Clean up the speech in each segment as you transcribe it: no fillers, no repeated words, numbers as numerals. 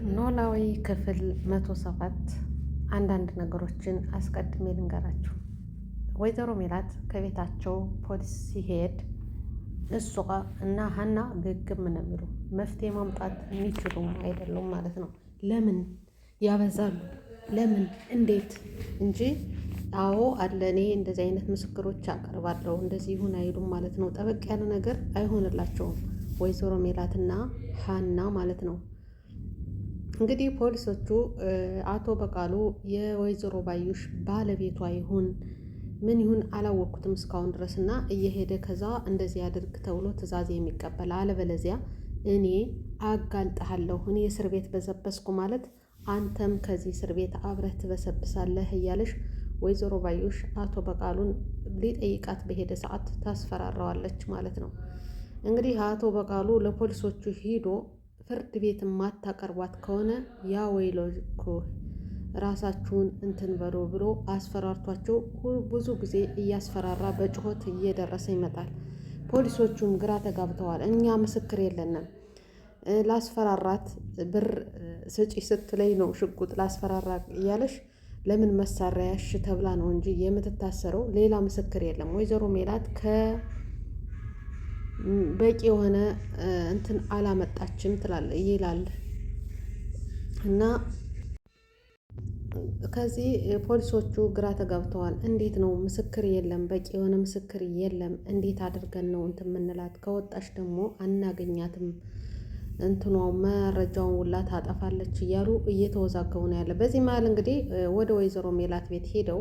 ኖላዊ ክፍል 107 አንዳንድ ነገሮችን አስቀድሜ ልንገራችሁ። ወይዘሮ ሜላት ከቤታቸው ፖሊስ ሲሄድ እሷ እና ሀና ግግም ነው የሚሉ መፍትሄ ማምጣት የሚችሉ አይደሉም ማለት ነው። ለምን ያበዛሉ? ለምን እንዴት እንጂ አዎ አለ እኔ እንደዚህ አይነት ምስክሮች አቀርባለሁ እንደዚህ ይሁን አይሉም ማለት ነው። ጠበቅ ያለ ነገር አይሆንላቸውም ወይዘሮ ሜላትና ሀና ማለት ነው። እንግዲህ ፖሊሶቹ አቶ በቃሉ የወይዘሮ ባዩሽ ባለቤቷ ይሁን ምን ይሁን አላወቅኩትም እስካሁን ድረስ እና እየሄደ ከዛ እንደዚህ ያድርግ ተብሎ ትዕዛዝ የሚቀበል አለበለዚያ እኔ አጋልጥሃለሁ፣ እኔ እስር ቤት በዘበስኩ ማለት አንተም ከዚህ እስር ቤት አብረህ ትበሰብሳለህ እያለሽ ወይዘሮ ባዩሽ አቶ በቃሉን ሊጠይቃት በሄደ ሰዓት ታስፈራራዋለች ማለት ነው። እንግዲህ አቶ በቃሉ ለፖሊሶቹ ሂዶ ፍርድ ቤት ማታቀርቧት ከሆነ ያ ወይሎኮ ራሳችሁን እንትን በሎ ብሎ አስፈራርቷቸው ብዙ ጊዜ እያስፈራራ በጩኸት እየደረሰ ይመጣል። ፖሊሶቹም ግራ ተጋብተዋል። እኛ ምስክር የለንም፣ ላስፈራራት ብር ስጪ ስትለኝ ነው ሽጉጥ ላስፈራራ እያለሽ ለምን መሳሪያ ያሽ ተብላ ነው እንጂ የምትታሰረው ሌላ ምስክር የለም። ወይዘሮ ሜላት በቂ የሆነ እንትን አላመጣችም ትላለ ይላል እና ከዚህ ፖሊሶቹ ግራ ተጋብተዋል። እንዴት ነው ምስክር የለም፣ በቂ የሆነ ምስክር የለም፣ እንዴት አድርገን ነው እንትን የምንላት? ከወጣች ደግሞ አናገኛትም፣ እንትኗ መረጃውን ውላ ታጠፋለች እያሉ እየተወዛገቡ ነው ያለ። በዚህ መሀል እንግዲህ ወደ ወይዘሮ ሜላት ቤት ሄደው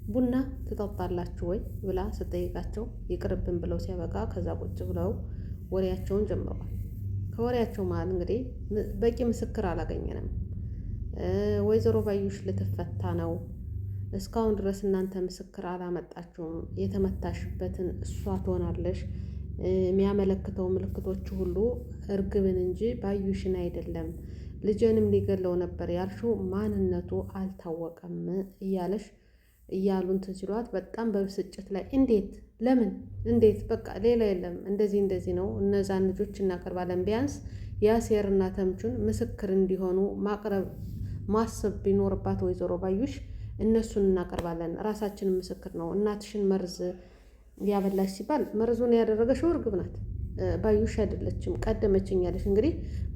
ቡና ትጠጣላችሁ ወይ ብላ ስጠይቃቸው ይቅርብን ብለው ሲያበቃ ከዛ ቁጭ ብለው ወሬያቸውን ጀምረዋል። ከወሬያቸው መሀል እንግዲህ በቂ ምስክር አላገኘንም፣ ወይዘሮ ባዩሽ ልትፈታ ነው፣ እስካሁን ድረስ እናንተ ምስክር አላመጣችሁም፣ የተመታሽበትን እሷ ትሆናለሽ፣ የሚያመለክተው ምልክቶች ሁሉ እርግብን እንጂ ባዩሽን አይደለም፣ ልጅንም ሊገለው ነበር ያልሽው ማንነቱ አልታወቀም እያለሽ እያሉ እንትን ሲሏት በጣም በብስጭት ላይ እንዴት ለምን እንዴት በቃ ሌላ የለም እንደዚህ ነው፣ እነዛን ልጆች እናቀርባለን፣ ቢያንስ ያሴርና ተምቹን ምስክር እንዲሆኑ ማሰብ ቢኖርባት ወይዘሮ ባዩሽ እነሱን እናቀርባለን፣ ራሳችንን ምስክር ነው። እናትሽን መርዝ ያበላሽ ሲባል መርዙን ያደረገችው እርግብ ናት፣ ባዩሽ አይደለችም፣ ቀደመችኝ ያለሽ እንግዲህ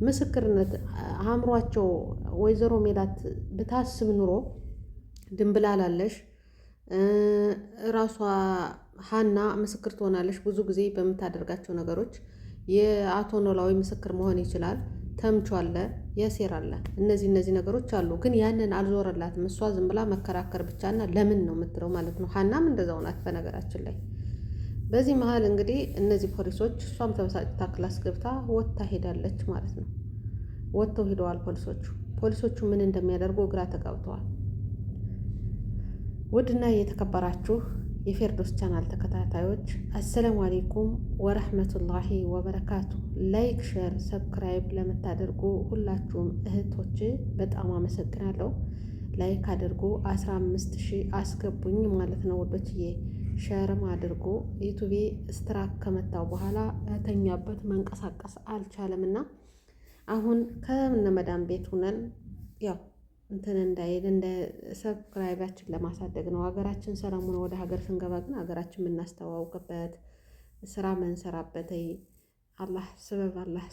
ምስክርነት አእምሯቸው ወይዘሮ ሜላት ብታስብ ኑሮ ድንብላላለሽ ራሷ ሀና ምስክር ትሆናለች። ብዙ ጊዜ በምታደርጋቸው ነገሮች የአቶ ኖላዊ ምስክር መሆን ይችላል። ተምቹ አለ፣ ያሴር አለ፣ እነዚህ ነገሮች አሉ። ግን ያንን አልዞረላትም። እሷ ዝም ብላ መከራከር ብቻና ለምን ነው የምትለው ማለት ነው። ሀናም እንደዛው ናት በነገራችን ላይ። በዚህ መሀል እንግዲህ እነዚህ ፖሊሶች እሷም ተበሳጭታ ክላስ ገብታ ወጥታ ሄዳለች ማለት ነው። ወጥተው ሄደዋል ፖሊሶቹ ምን እንደሚያደርጉ ግራ ተጋብተዋል። ውድና የተከበራችሁ የፌርዶስ ቻናል ተከታታዮች አሰላሙ አሌይኩም ወረህመቱላሂ ወበረካቱ። ላይክ፣ ሼር፣ ሰብስክራይብ ለምታደርጉ ሁላችሁም እህቶች በጣም አመሰግናለሁ። ላይክ አድርጉ፣ 15,000 አስገቡኝ ማለት ነው ውዶችዬ። ሼርም አድርጉ። ዩቱቤ ስትራክ ከመታው በኋላ እተኛበት መንቀሳቀስ አልቻለምና አሁን ከነመዳም ቤት ሁነን ያው እንትን እንዳይል እንደ ሰብስክራይባችን ለማሳደግ ነው። ሀገራችን ሰላም ሆነ ወደ ሀገር ስንገባ ግን ሀገራችን የምናስተዋውቅበት ስራ መንሰራበት አላህ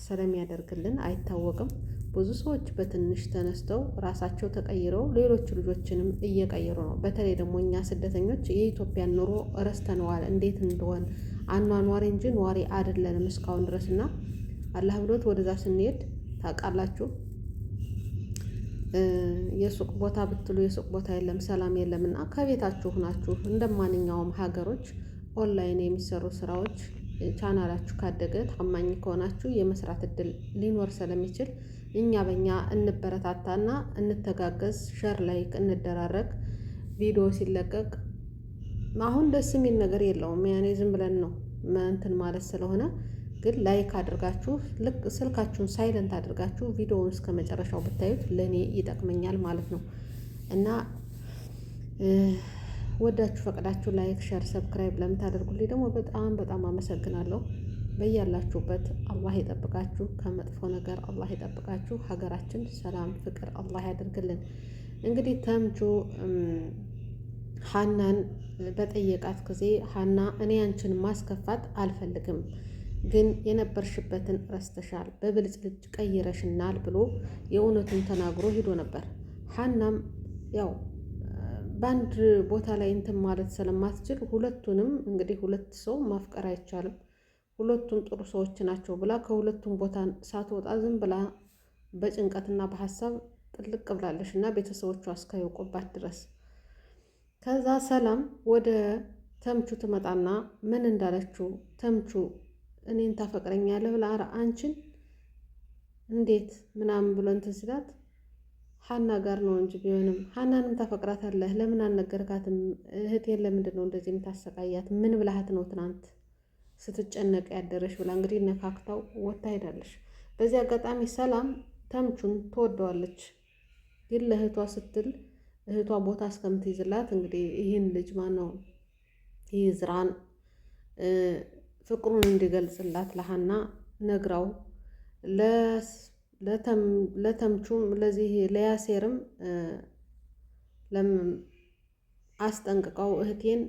ሰላም ያደርግልን። አይታወቅም፣ ብዙ ሰዎች በትንሽ ተነስተው ራሳቸው ተቀይረው ሌሎች ልጆችንም እየቀየሩ ነው። በተለይ ደግሞ እኛ ስደተኞች የኢትዮጵያን ኑሮ ረስተነዋል፣ እንዴት እንደሆን አኗኗሪ እንጂ ኗሪ አይደለንም እስካሁን ድረስ እና አላህ ብሎት ወደዛ ስንሄድ ታውቃላችሁ የሱቅ ቦታ ብትሉ የሱቅ ቦታ የለም፣ ሰላም የለም እና ከቤታችሁ ናችሁ እንደማንኛውም ሀገሮች ኦንላይን የሚሰሩ ስራዎች ቻናላችሁ ካደገ ታማኝ ከሆናችሁ የመስራት እድል ሊኖር ስለሚችል እኛ በእኛ እንበረታታና እንተጋገዝ፣ ሸር ላይክ እንደራረግ። ቪዲዮ ሲለቀቅ አሁን ደስ የሚል ነገር የለውም፣ ያኔ ዝም ብለን ነው እንትን ማለት ስለሆነ ግን ላይክ አድርጋችሁ ልክ ስልካችሁን ሳይለንት አድርጋችሁ ቪዲዮውን እስከ መጨረሻው ብታዩት ለእኔ ይጠቅመኛል ማለት ነው እና ወዳችሁ ፈቅዳችሁ ላይክ፣ ሸር፣ ሰብስክራይብ ለምታደርጉልኝ ደግሞ በጣም አመሰግናለሁ። በያላችሁበት አላህ ይጠብቃችሁ፣ ከመጥፎ ነገር አላህ ይጠብቃችሁ። ሀገራችን ሰላም፣ ፍቅር አላህ ያደርግልን። እንግዲህ ተምቹ ሀናን በጠየቃት ጊዜ ሀና እኔ አንቺን ማስከፋት አልፈልግም፣ ግን የነበርሽበትን ረስተሻል፣ በብልጭልጭ ቀይረሽናል ብሎ የእውነቱን ተናግሮ ሂዶ ነበር። ሀናም ያው በአንድ ቦታ ላይ እንትን ማለት ስለማትችል ሁለቱንም እንግዲህ ሁለት ሰው ማፍቀር አይቻልም፣ ሁለቱም ጥሩ ሰዎች ናቸው ብላ ከሁለቱም ቦታ ሳትወጣ ዝም ብላ በጭንቀትና በሀሳብ ጥልቅ ብላለሽ እና ቤተሰቦቿ እስካይወቁባት ድረስ። ከዛ ሰላም ወደ ተምቹ ትመጣና ምን እንዳለችው ተምቹ እኔን ታፈቅረኛለህ ብላ አንቺን እንዴት ምናምን ብሎ እንትን ሲላት ሀና ጋር ነው እንጂ ቢሆንም ሀናንም ታፈቅራታለህ ለምን አልነገርካትም? እህቴን ለምንድን ነው እንደዚህ የምታሰቃያት? ምን ብልሃት ነው ትናንት ስትጨነቅ ያደረሽ ብላ እንግዲህ ነካክታው ወታ ሄዳለች። በዚህ አጋጣሚ ሰላም ተምቹን ትወደዋለች፣ ግን ለእህቷ ስትል እህቷ ቦታ እስከምትይዝላት እንግዲህ ይህን ልጅ ማነው ይህ ዝራን ፍቅሩን እንዲገልጽላት ለሀና ነግራው ለተምቹም ለዚህ ለያሴርም አስጠንቅቀው እህቴን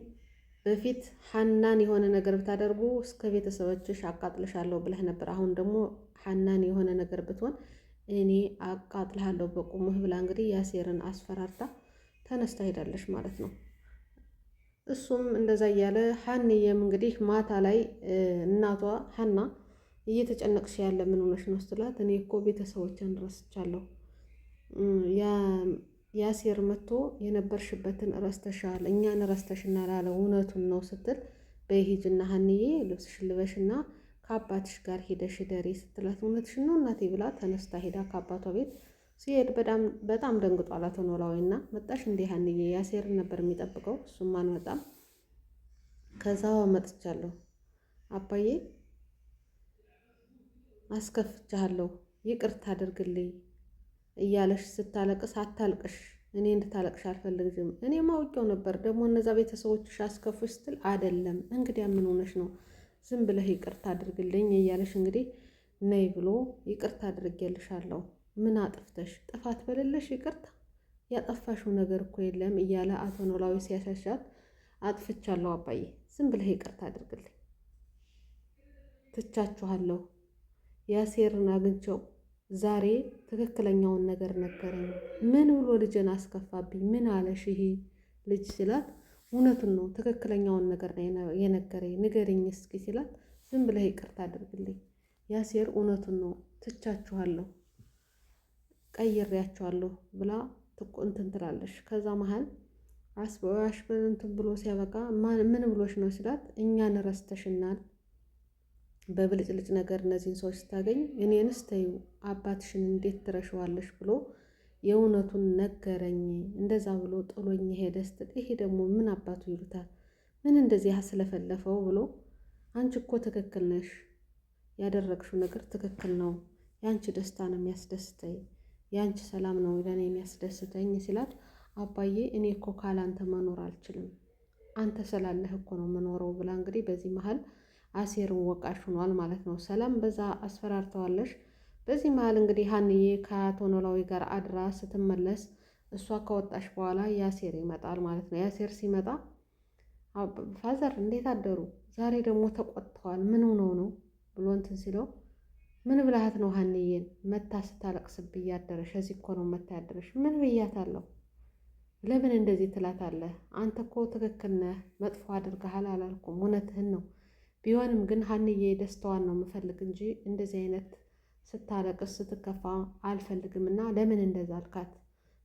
በፊት ሀናን የሆነ ነገር ብታደርጉ እስከ ቤተሰቦችሽ አቃጥልሻለሁ ብለህ ነበር፣ አሁን ደግሞ ሀናን የሆነ ነገር ብትሆን እኔ አቃጥልሃለሁ በቁምህ ብላ እንግዲህ ያሴርን አስፈራርታ ተነስታ ሄዳለች ማለት ነው። እሱም እንደዛ እያለ ሀንዬም እንግዲህ ማታ ላይ እናቷ ሀና እየተጨነቅሽ ያለ ምን ሆነሽ ነው ስትላት እኔ እኮ ቤተሰቦችን ረስቻለሁ፣ ያሴር መጥቶ የነበርሽበትን ረስተሻል፣ እኛን ረስተሽናል አለ እውነቱን ነው ስትል በሂጅና ሀንዬ ልብስሽን ልበሽና ከአባትሽ ጋር ሄደሽ ደሪ ስትላት እውነትሽን ነው እናቴ ብላ ተነስታ ሄዳ ከአባቷ ቤት ሲሄድ በጣም ደንግጧል አቶ ኖላዊና መጣሽ እንዴ ሀንዬ? ያሴር ነበር የሚጠብቀው እሱም አልመጣም። ከዛ መጥቻለሁ አባዬ አስከፍቻለሁ ይቅርታ አድርግልኝ እያለሽ ስታለቅስ አታልቅሽ፣ እኔ እንድታለቅሽ አልፈልግም፣ እኔ ማውቂው ነበር ደግሞ እነዛ ቤተሰቦችሽ አስከፉሽ ስትል አይደለም እንግዲያ ምን ሆነሽ ነው ዝም ብለህ ይቅርታ አድርግልኝ እያለሽ እንግዲህ ነይ ብሎ ይቅርታ አድርጌልሻለሁ፣ ምን አጥፍተሽ ጥፋት በሌለሽ ይቅርታ ያጠፋሽው ነገር እኮ የለም እያለ አቶ ኖላዊ ሲያሻሻት አጥፍቻለሁ አባዬ ዝም ብለህ ይቅርታ አድርግልኝ፣ ትቻችኋለሁ፣ ያሴርን አግኝቼው ዛሬ ትክክለኛውን ነገር ነገረኝ፣ ምን ብሎ ልጅን አስከፋብኝ፣ ምን አለሽ ይሄ ልጅ ሲላት እውነቱን ነው ትክክለኛውን ነገር ነው የነገረኝ፣ ንገረኝ እስኪ ሲላት ዝም ብለህ ይቅርታ አድርግልኝ፣ ያሴር እውነቱን ነው ትቻችኋለሁ፣ ቀይሬያቸዋለሁ ብላ እንትን ትላለሽ። ከዛ መሀል አስበዋሽ እንትን ብሎ ሲያበቃ ምን ብሎሽ ነው ሲላት እኛን ረስተሽናል በብልጭልጭ ነገር እነዚህን ሰዎች ስታገኝ እኔንስ ተይው አባትሽን እንዴት ትረሸዋለሽ ብሎ የእውነቱን ነገረኝ፣ እንደዛ ብሎ ጥሎኝ ሄደ ስትል ይሄ ደግሞ ምን አባቱ ይሉታል ምን እንደዚህ ያስለፈለፈው ብሎ አንቺ እኮ ትክክል ነሽ፣ ያደረግሽው ነገር ትክክል ነው፣ ያንቺ ደስታ ነው የሚያስደስተኝ፣ ያንቺ ሰላም ነው ለእኔ የሚያስደስተኝ ሲላት አባዬ እኔ እኮ ካላንተ መኖር አልችልም፣ አንተ ስላለህ እኮ ነው መኖረው ብላ እንግዲህ በዚህ መሀል አሴርን ወቃሽ ሆኗል ማለት ነው። ሰላም በዛ አስፈራርተዋለሽ። በዚህ መሀል እንግዲህ ሀንዬ ከአቶ ኖላዊ ጋር አድራ ስትመለስ እሷ ከወጣሽ በኋላ ያሴር ይመጣል ማለት ነው። ያሴር ሲመጣ ፋዘር እንዴት አደሩ? ዛሬ ደግሞ ተቆጥተዋል፣ ምን ሆነው ነው ብሎ እንትን ሲለው ምን ብልሃት ነው ሀንዬን መታ ስታለቅስብኝ ያደረሽ? እዚህ እኮ ነው መታ ያደረሽ። ምን ብያታለሁ? ለምን እንደዚህ ትላታለህ? አንተ እኮ ትክክል ነህ፣ መጥፎ አድርገሃል አላልኩም፣ እውነትህን ነው። ቢሆንም ግን ሀንዬ ደስታዋን ነው የምፈልግ እንጂ እንደዚህ አይነት ስታለቅስ ስትከፋ አልፈልግም እና ለምን እንደዛ አልካት?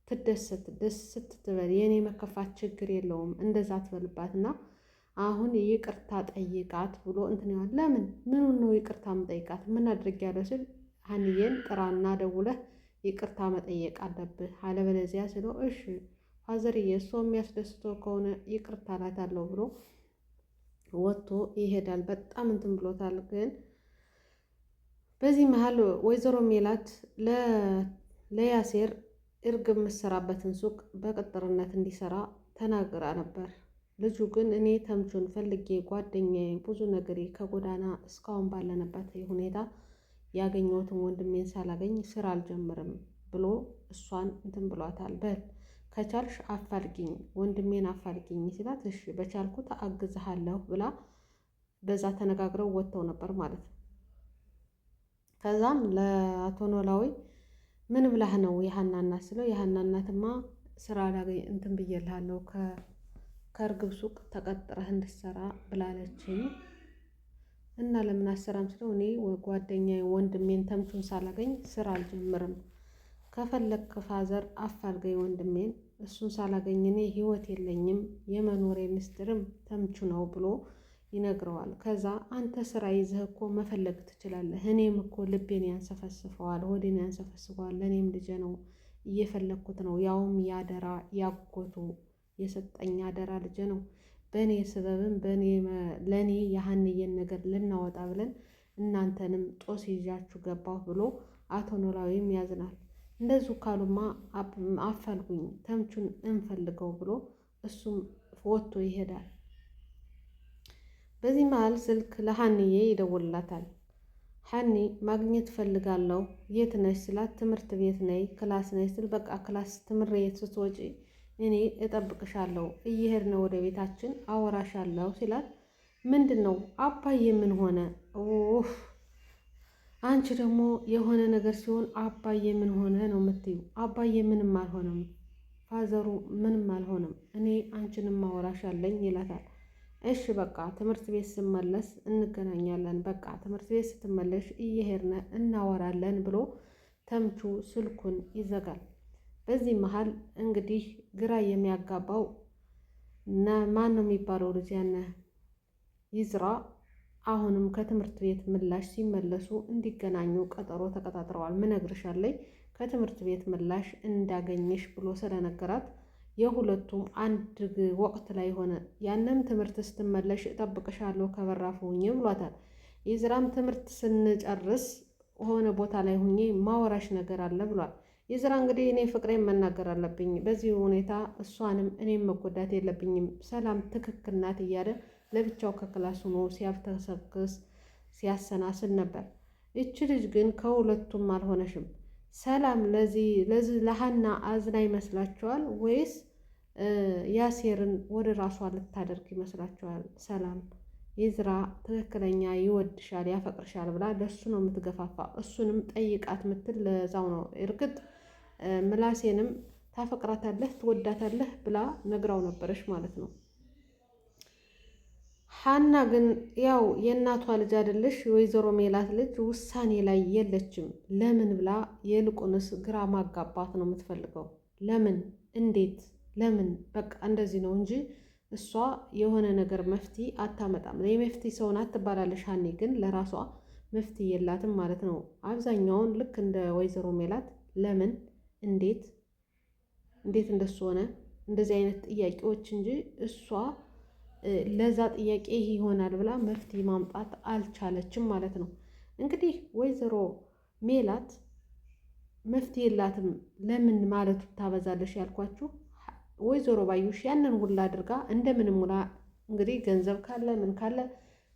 ትደሰት ደስ ስትበል የኔ መከፋት ችግር የለውም እንደዛ ትበልባት እና አሁን ይቅርታ ጠይቃት ብሎ እንትን ይሆናል። ለምን ምኑን ነው ይቅርታ መጠይቃት? ምን አድርጌያለሁ ስል ሀንዬን ጥራና ደውለህ ይቅርታ መጠየቅ አለብህ አለበለዚያ ስለው እሺ ፋዘርዬ እሷ የሚያስደስተው ከሆነ ይቅርታ እላታለሁ ብሎ ወጥቶ ይሄዳል። በጣም እንትን ብሎታል። ግን በዚህ መሀል ወይዘሮ ሜላት ለያሴር እርግብ የምትሰራበትን ሱቅ በቅጥርነት እንዲሰራ ተናግራ ነበር። ልጁ ግን እኔ ተምቹን ፈልጌ ጓደኛዬ ብዙ ነገሬ ከጎዳና እስካሁን ባለንበት ሁኔታ ያገኘሁትን ወንድሜን ሳላገኝ ስራ አልጀምርም ብሎ እሷን እንትን ብሏታል። በል ከቻልሽ አፋልጊኝ፣ ወንድሜን አፋልጊኝ ሲላት እሺ በቻልኩት አግዝሃለሁ ብላ በዛ ተነጋግረው ወጥተው ነበር ማለት ነው። ከዛም ለአቶ ኖላዊ ምን ብላህ ነው የሀና እናት ስለው የሀና እናትማ ስራ ላገኝ እንትን ብዬልሃለሁ ከእርግብ ሱቅ ተቀጥረህ እንድትሰራ ብላለችኝ እና ለምን አሰራም ስለው እኔ ጓደኛዬ ወንድሜን ተምቹን ሳላገኝ ስራ አልጀምርም፣ ከፈለክ ፋዘር አፋልገኝ ወንድሜን፣ እሱን ሳላገኝ እኔ ህይወት የለኝም፣ የመኖሬ ምስጢርም ተምቹ ነው ብሎ ይነግረዋል። ከዛ አንተ ስራ ይዘህ እኮ መፈለግ ትችላለህ፣ እኔም እኮ ልቤን ያንሰፈስፈዋል፣ ሆዴን ያንሰፈስፈዋል፣ ለእኔም ልጄ ነው እየፈለግኩት ነው፣ ያውም ያደራ ያጎቱ የሰጠኝ አደራ ልጄ ነው። በእኔ ስበብም ለእኔ የሀንዬን ነገር ልናወጣ ብለን እናንተንም ጦስ ይዣችሁ ገባሁ ብሎ አቶ ኖላዊም ያዝናል። እንደዚሁ ካሉማ አፋልጉኝ፣ ተምቹን እንፈልገው ብሎ እሱም ወጥቶ ይሄዳል። በዚህ መሀል ስልክ ለሀንዬ ይደውልላታል። ሀኒ ማግኘት ፈልጋለሁ፣ የት ነሽ ስላት ትምህርት ቤት ነይ፣ ክላስ ነይ ስል በቃ ክላስ ትምህርት ስትወጪ እኔ እጠብቅሻለሁ፣ እየሄድን ወደ ቤታችን አወራሻለሁ ሲላት ምንድን ነው አባዬ ምን ሆነ? አንቺ ደግሞ የሆነ ነገር ሲሆን አባዬ ምን ሆነ ነው የምትዩ? አባዬ ምንም አልሆነም፣ ፋዘሩ ምንም አልሆነም፣ እኔ አንቺንም አወራሻለኝ ይላታል። እሺ በቃ ትምህርት ቤት ስመለስ እንገናኛለን፣ በቃ ትምህርት ቤት ስትመለሽ እየሄድን እናወራለን ብሎ ተምቹ ስልኩን ይዘጋል። በዚህ መሀል እንግዲህ ግራ የሚያጋባው ማን ነው የሚባለው ልጅ ያነ ይዝራ አሁንም ከትምህርት ቤት ምላሽ ሲመለሱ እንዲገናኙ ቀጠሮ ተቀጣጥረዋል። ምነግርሻለኝ ከትምህርት ቤት ምላሽ እንዳገኘሽ ብሎ ስለነገራት የሁለቱም አንድ ወቅት ላይ ሆነ። ያንም ትምህርት ስትመለሽ እጠብቅሻለሁ ከበራፍ ሁኜ ብሏታል። ይዝራም ትምህርት ስንጨርስ ሆነ ቦታ ላይ ሁኜ ማወራሽ ነገር አለ ብሏል። ይዝራ እንግዲህ እኔ ፍቅሬን መናገር አለብኝ፣ በዚህ ሁኔታ እሷንም እኔም መጎዳት የለብኝም፣ ሰላም ትክክል ናት እያለ ለብቻው ከክላስ ሆኖ ሲያፍተሰክስ ሲያሰናስል ነበር። እች ልጅ ግን ከሁለቱም አልሆነሽም። ሰላም ለዚህ ለሀና አዝና ይመስላችኋል ወይስ ያሴርን ወደ ራሷ ልታደርግ ይመስላችኋል? ሰላም ይዝራ ትክክለኛ ይወድሻል ያፈቅርሻል ብላ ለሱ ነው የምትገፋፋ። እሱንም ጠይቃት ምትል ለዛው ነው። እርግጥ ምላሴንም ታፈቅራታለህ ትወዳታለህ ብላ ነግራው ነበረች ማለት ነው። ሀና ግን ያው የእናቷ ልጅ አይደለሽ ወይዘሮ ሜላት ልጅ ውሳኔ ላይ የለችም። ለምን ብላ የልቁንስ ግራ ማጋባት ነው የምትፈልገው። ለምን እንዴት ለምን በቃ እንደዚህ ነው እንጂ እሷ የሆነ ነገር መፍትሄ አታመጣም። የመፍትሄ ሰው ናት ትባላለች። ሀኔ ግን ለራሷ መፍትሄ የላትም ማለት ነው። አብዛኛውን ልክ እንደ ወይዘሮ ሜላት ለምን እንዴት እንደሱ ሆነ እንደዚህ አይነት ጥያቄዎች እንጂ እሷ ለዛ ጥያቄ ይህ ይሆናል ብላ መፍትሄ ማምጣት አልቻለችም ማለት ነው። እንግዲህ ወይዘሮ ሜላት መፍትሄ የላትም ለምን ማለቱ ታበዛለሽ ያልኳችሁ ወይዘሮ ባዩሽ ያንን ሁላ አድርጋ እንደምንም ሙላ እንግዲህ ገንዘብ ካለ ምን ካለ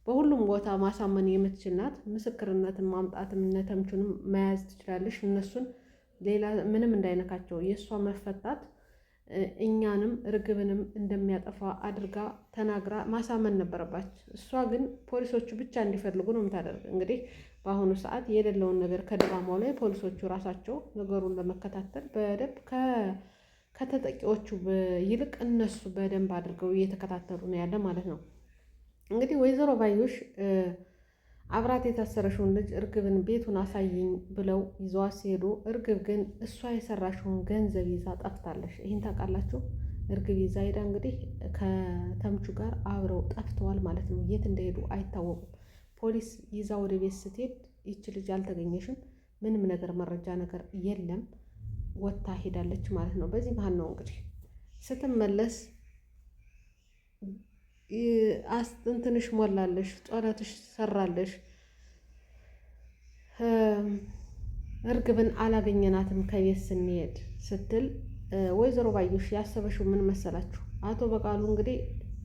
በሁሉም ቦታ ማሳመን የምትችል ናት። ምስክርነትን ማምጣትም እነ ተምቹንም መያዝ ትችላለሽ። እነሱን ሌላ ምንም እንዳይነካቸው የእሷ መፈታት እኛንም ርግብንም እንደሚያጠፋ አድርጋ ተናግራ ማሳመን ነበረባች። እሷ ግን ፖሊሶቹ ብቻ እንዲፈልጉ ነው የምታደርግ። እንግዲህ በአሁኑ ሰዓት የሌለውን ነገር ከድራማው ላይ ፖሊሶቹ ራሳቸው ነገሩን ለመከታተል በደንብ ከተጠቂዎቹ ይልቅ እነሱ በደንብ አድርገው እየተከታተሉ ነው ያለ ማለት ነው። እንግዲህ ወይዘሮ ባዩሽ አብራት የታሰረሽውን ልጅ እርግብን ቤቱን አሳይኝ ብለው ይዘዋት ሲሄዱ እርግብ ግን እሷ የሰራሽውን ገንዘብ ይዛ ጠፍታለሽ። ይህን ታውቃላችሁ። እርግብ ይዛ ሄዳ እንግዲህ ከተምቹ ጋር አብረው ጠፍተዋል ማለት ነው። የት እንደሄዱ አይታወቁም። ፖሊስ ይዛ ወደ ቤት ስትሄድ ይች ልጅ አልተገኘሽም፣ ምንም ነገር መረጃ ነገር የለም፣ ወጥታ ሄዳለች ማለት ነው። በዚህ መሀል ነው እንግዲህ ስትመለስ እንትንሽ ሞላለሽ፣ ጦረትሽ ሰራለሽ፣ እርግብን አላገኘናትም ከቤት ስንሄድ ስትል ወይዘሮ ባዩሽ ያሰበሽው ምን መሰላችሁ? አቶ በቃሉ እንግዲህ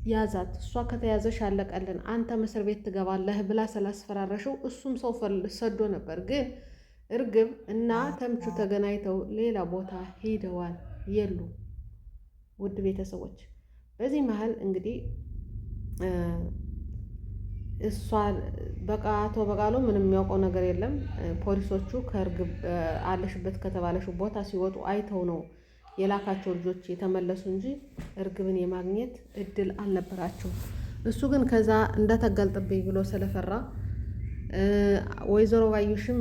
ያዛት። እሷ ከተያዘሽ አለቀልን፣ አንተ እስር ቤት ትገባለህ ብላ ስላስፈራረሽው እሱም ሰው ሰዶ ነበር። ግን እርግብ እና ተምቹ ተገናኝተው ሌላ ቦታ ሄደዋል የሉ። ውድ ቤተሰቦች በዚህ መሀል እንግዲህ እሷ በቃ አቶ በቃሉ ምንም የሚያውቀው ነገር የለም። ፖሊሶቹ ከእርግብ አለሽበት ከተባለሽው ቦታ ሲወጡ አይተው ነው የላካቸው ልጆች የተመለሱ እንጂ እርግብን የማግኘት እድል አልነበራቸው። እሱ ግን ከዛ እንዳታጋልጥብኝ ብሎ ስለፈራ ወይዘሮ ባዩሽም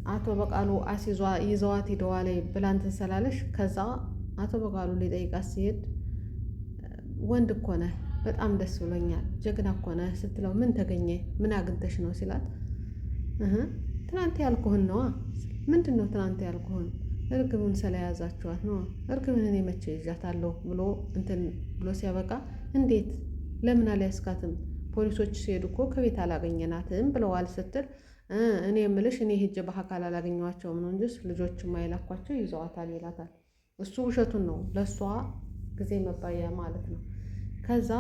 አቶ በቃሉ ይዘዋት ሂደዋል ብላ እንትን ስላለሽ ከዛ አቶ በቃሉ ሊጠይቃት ሲሄድ ወንድ እኮ ነህ፣ በጣም ደስ ብሎኛል፣ ጀግና እኮ ነህ ስትለው ምን ተገኘ ምን አግኝተሽ ነው ሲላት ትናንት ያልኩህን ነዋ። ምንድን ነው ትናንት ያልኩህን? እርግብን ስለያዛችኋት ነው። እርግብን እኔ መቼ ይዣታለሁ ብሎ እንትን ብሎ ሲያበቃ እንዴት ለምን አልያዝካትም? ፖሊሶች ሲሄዱ እኮ ከቤት አላገኘናትም ብለዋል ስትል እኔ የምልሽ እኔ ሄጄ በአካል አላገኘኋቸውም ነው እንጂ ልጆች ማይላኳቸው ይዘዋታል ይላታል። እሱ ውሸቱን ነው፣ ለእሷ ጊዜ መባያ ማለት ነው። ከዛ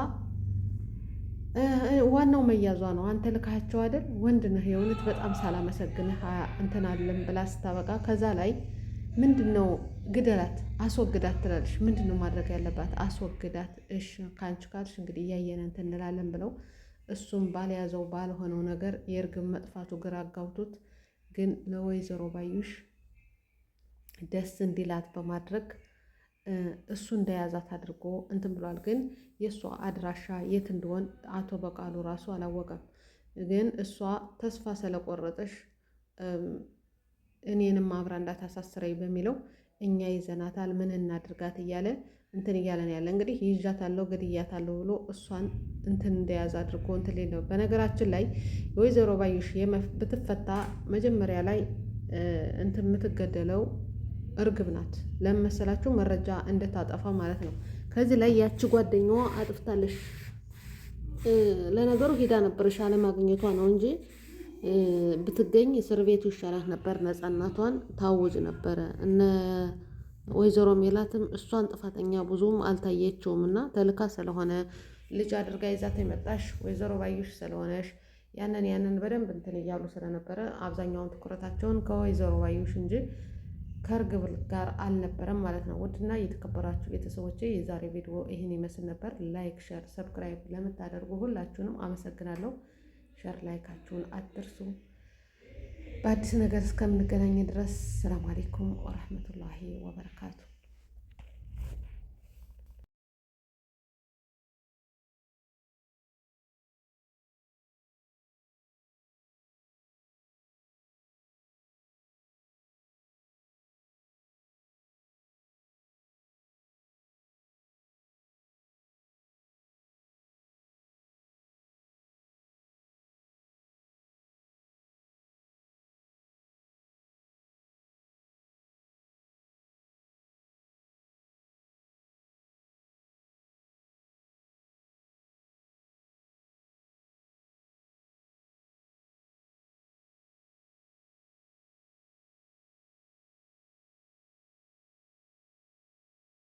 ዋናው መያዟ ነው። አንተ ልካቸው አይደል? ወንድ ነህ የእውነት በጣም ሳላመሰግንህ እንትን አለም ብላ ስታበቃ ከዛ ላይ ምንድነው ግደላት፣ አስወግዳት ትላለች። ምንድነው ማድረግ ያለባት? አስወግዳት። እሺ ከአንቺ ካልሽ እንግዲህ እያየን እንትን እንላለን ብለው እሱም ባልያዘው ባልሆነው ነገር የእርግብ መጥፋቱ ግራ አጋብቶት ግን ለወይዘሮ ባዩሽ ደስ እንዲላት በማድረግ እሱ እንደያዛት አድርጎ እንትን ብሏል። ግን የእሷ አድራሻ የት እንደሆን አቶ በቃሉ ራሱ አላወቀም። ግን እሷ ተስፋ ስለቆረጠሽ እኔንም አብራ እንዳታሳስረኝ በሚለው እኛ ይዘናታል፣ ምን እናድርጋት እያለ እንትን እያለን ያለ እንግዲህ ይዣታለሁ ገድያታለሁ ብሎ እሷን እንትን እንደያዝ አድርጎ እንትን ሌለው። በነገራችን ላይ የወይዘሮ ባዩሽ ብትፈታ መጀመሪያ ላይ እንትን የምትገደለው እርግብ ናት። ለመሰላችሁ መረጃ እንድታጠፋ ማለት ነው። ከዚህ ላይ ያቺ ጓደኛዋ አጥፍታለሽ። ለነገሩ ሄዳ ነበረሽ አለማግኘቷ ነው እንጂ ብትገኝ እስር ቤቱ ይሻላት ነበር። ነፃነቷን ታውጅ ነበረ። እነ ወይዘሮ ሜላትም እሷን ጥፋተኛ ብዙም አልታየችውም እና ተልካ ስለሆነ ልጅ አድርጋ ይዛት የመጣሽ ወይዘሮ ባዩሽ ስለሆነሽ ያንን በደንብ እንትን እያሉ ስለነበረ አብዛኛውን ትኩረታቸውን ከወይዘሮ ባዩሽ እንጂ ከእርግብ ጋር አልነበረም ማለት ነው። ውድና የተከበራችሁ ቤተሰቦቼ የዛሬ ቪዲዮ ይህን ይመስል ነበር። ላይክ፣ ሸር፣ ሰብስክራይብ ለምታደርጉ ሁላችሁንም አመሰግናለሁ። ሸር ላይካችሁን አትርሱ። በአዲስ ነገር እስከምንገናኝ ድረስ ሰላም አለይኩም ወራህመቱላሂ ወበረካቱ።